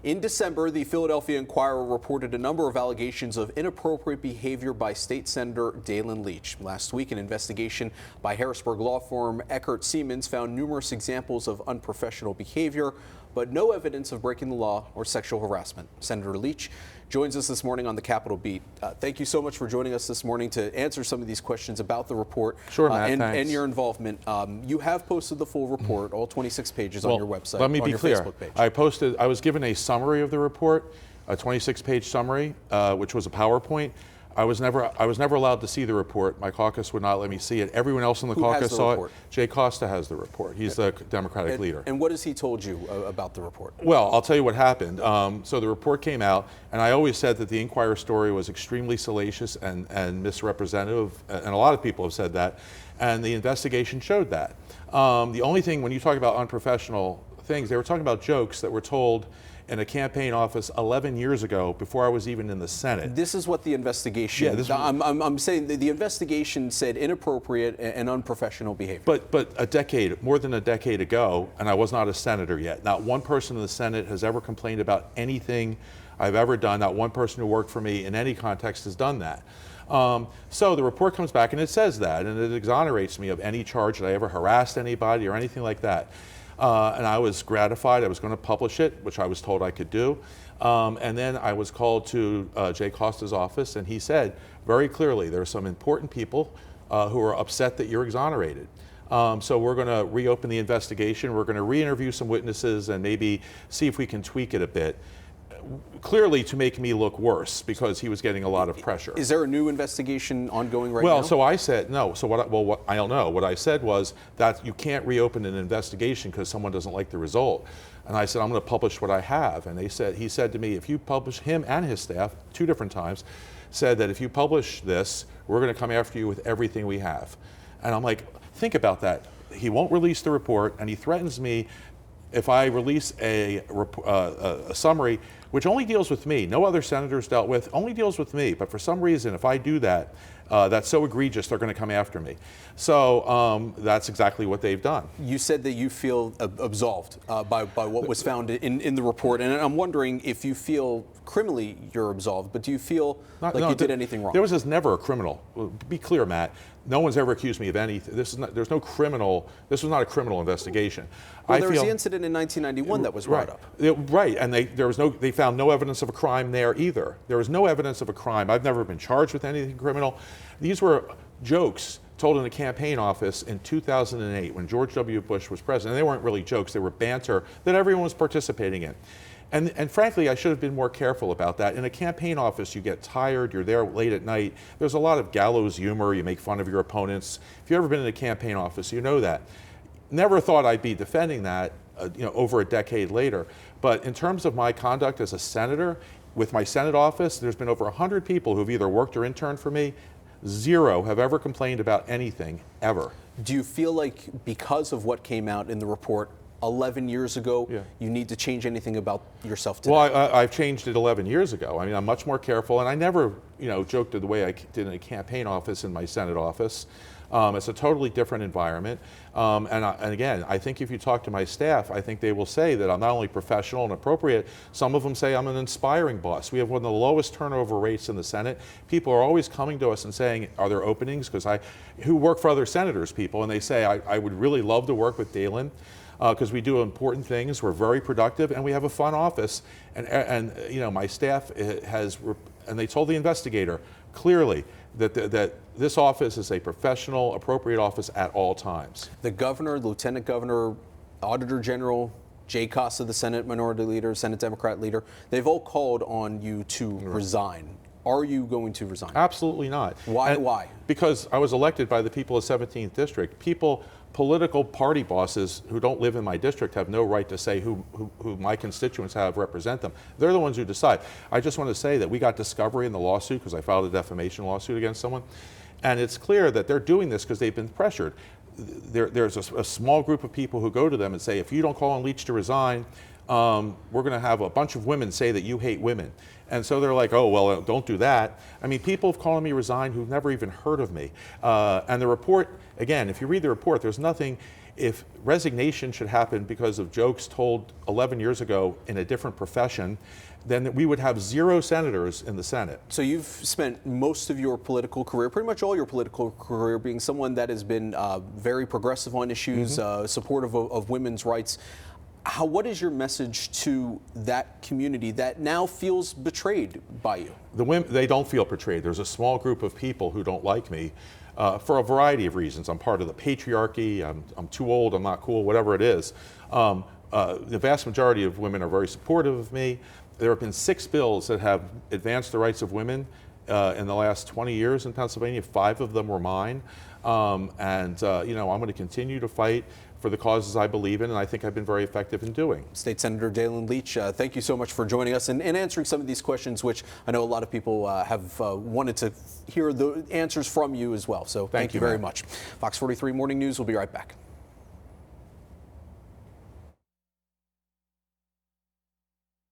In December, the Philadelphia Inquirer reported a number of allegations of inappropriate behavior by State Senator Daylin Leach. Last week, an investigation by Harrisburg law firm Eckert Siemens found numerous examples of unprofessional behavior, but no evidence of breaking the law or sexual harassment. Senator Leach joins us this morning on the Capitol Beat. Thank you so much for joining us this morning to answer some of these questions about the report. Sure, Matt, thanks. And your involvement. You have posted the full report, all 26 pages on your website. Let me on be your clear. Facebook page. I was given a summary of the report, a 26-page summary, which was a PowerPoint. I was never allowed to see the report. My caucus would not let me see it. Everyone else in the caucus saw it. Jay Costa has the report. He's the Democratic leader. And what has he told you about the report? Well, I'll tell you what happened. So the report came out, and I always said that the Inquirer story was extremely salacious and misrepresentative, and a lot of people have said that, and the investigation showed that. The only thing, when you talk about unprofessional things, they were talking about jokes that were told in a campaign office 11 years ago, before I was even in the Senate. This is what the investigation. Yeah, I'm saying the investigation said inappropriate and unprofessional behavior. But more than a decade ago, and I was not a senator yet. Not one person in the Senate has ever complained about anything I've ever done. Not one person who worked for me in any context has done that. So the report comes back and it says that, and it exonerates me of any charge that I ever harassed anybody or anything like that. And I was gratified. I was going to publish it, which I was told I could do. And then I was called to Jay Costa's office, and he said very clearly, there are some important people who are upset that you're exonerated. So we're going to reopen the investigation. We're going to re-interview some witnesses and maybe see if we can tweak it a bit. Clearly to make me look worse, because he was getting a lot of pressure. Is there a new investigation ongoing right now? Well, so I said no. So I don't know. What I said was that you can't reopen an investigation because someone doesn't like the result. And I said, I'm going to publish what I have. And he said to me, if you publish, him and his staff, 2 different times, said that if you publish this, we're going to come after you with everything we have. And I'm like, think about that. He won't release the report, and he threatens me if I release a summary, which only deals with me, no other senators dealt with, only deals with me. But for some reason, if I do that, that's so egregious, they're going to come after me. So that's exactly what they've done. You said that you feel absolved by what was found in the report. And I'm wondering if you feel criminally you're absolved, but do you feel you did anything wrong? There was never a criminal. Be clear, Matt. No one's ever accused me of anything. There's no criminal. This was not a criminal investigation. Well, there was the incident in 1991 that was brought up. Right, and they found no evidence of a crime there either. There was no evidence of a crime. I've never been charged with anything criminal. These were jokes told in a campaign office in 2008 when George W. Bush was president. And they weren't really jokes. They were banter that everyone was participating in. And frankly, I should have been more careful about that. In a campaign office, you get tired, you're there late at night. There's a lot of gallows humor, you make fun of your opponents. If you've ever been in a campaign office, you know that. Never thought I'd be defending that over a decade later. But in terms of my conduct as a senator, with my Senate office, there's been over 100 people who've either worked or interned for me. 0 have ever complained about anything, ever. Do you feel like because of what came out in the report 11 years ago, you need to change anything about yourself today? Well, I've changed it 11 years ago. I mean, I'm much more careful, and I never, joked the way I did in a campaign office in my Senate office. It's a totally different environment. And again, I think if you talk to my staff, I think they will say that I'm not only professional and appropriate, some of them say I'm an inspiring boss. We have one of the lowest turnover rates in the Senate. People are always coming to us and saying, are there openings? Who work for other senators, people, and they say, I would really love to work with Daylin. Because we do important things, we're very productive, and we have a fun office. And my staff has, and they told the investigator clearly that this office is a professional, appropriate office at all times. The governor, lieutenant governor, auditor general, Jay Costa, the Senate minority leader, Senate Democrat leader, they've all called on you to resign. Are you going to resign? Absolutely not. Why? Because I was elected by the people of 17th District. Political party bosses who don't live in my district have no right to say who my constituents have represent them. They're the ones who decide. I just want to say that we got discovery in the lawsuit because I filed a defamation lawsuit against someone. And it's clear that they're doing this because they've been pressured. There's a small group of people who go to them and say, if you don't call on Leach to resign, we're going to have a bunch of women say that you hate women. And so they're like, oh, well, don't do that. I mean, people have called me resign who've never even heard of me. And the report, again, if you read the report, there's nothing, If resignation should happen because of jokes told 11 years ago in a different profession, then we would have 0 senators in the Senate. So you've spent most of your political career, pretty much all your political career, being someone that has been very progressive on issues, supportive of women's rights. What is your message to that community that now feels betrayed by you? The women, they don't feel betrayed. There's a small group of people who don't like me for a variety of reasons. I'm part of the patriarchy, I'm too old, I'm not cool, whatever it is. The vast majority of women are very supportive of me. There have been 6 bills that have advanced the rights of women in the last 20 years in Pennsylvania. 5 of them were mine. You know, I'm going to continue to fight for the causes I believe in, and I think I've been very effective in doing. State Senator Daylin Leach, thank you so much for joining us and answering some of these questions, which I know a lot of people have wanted to hear the answers from you as well. So thank you very much. Fox 43 Morning News will be right back.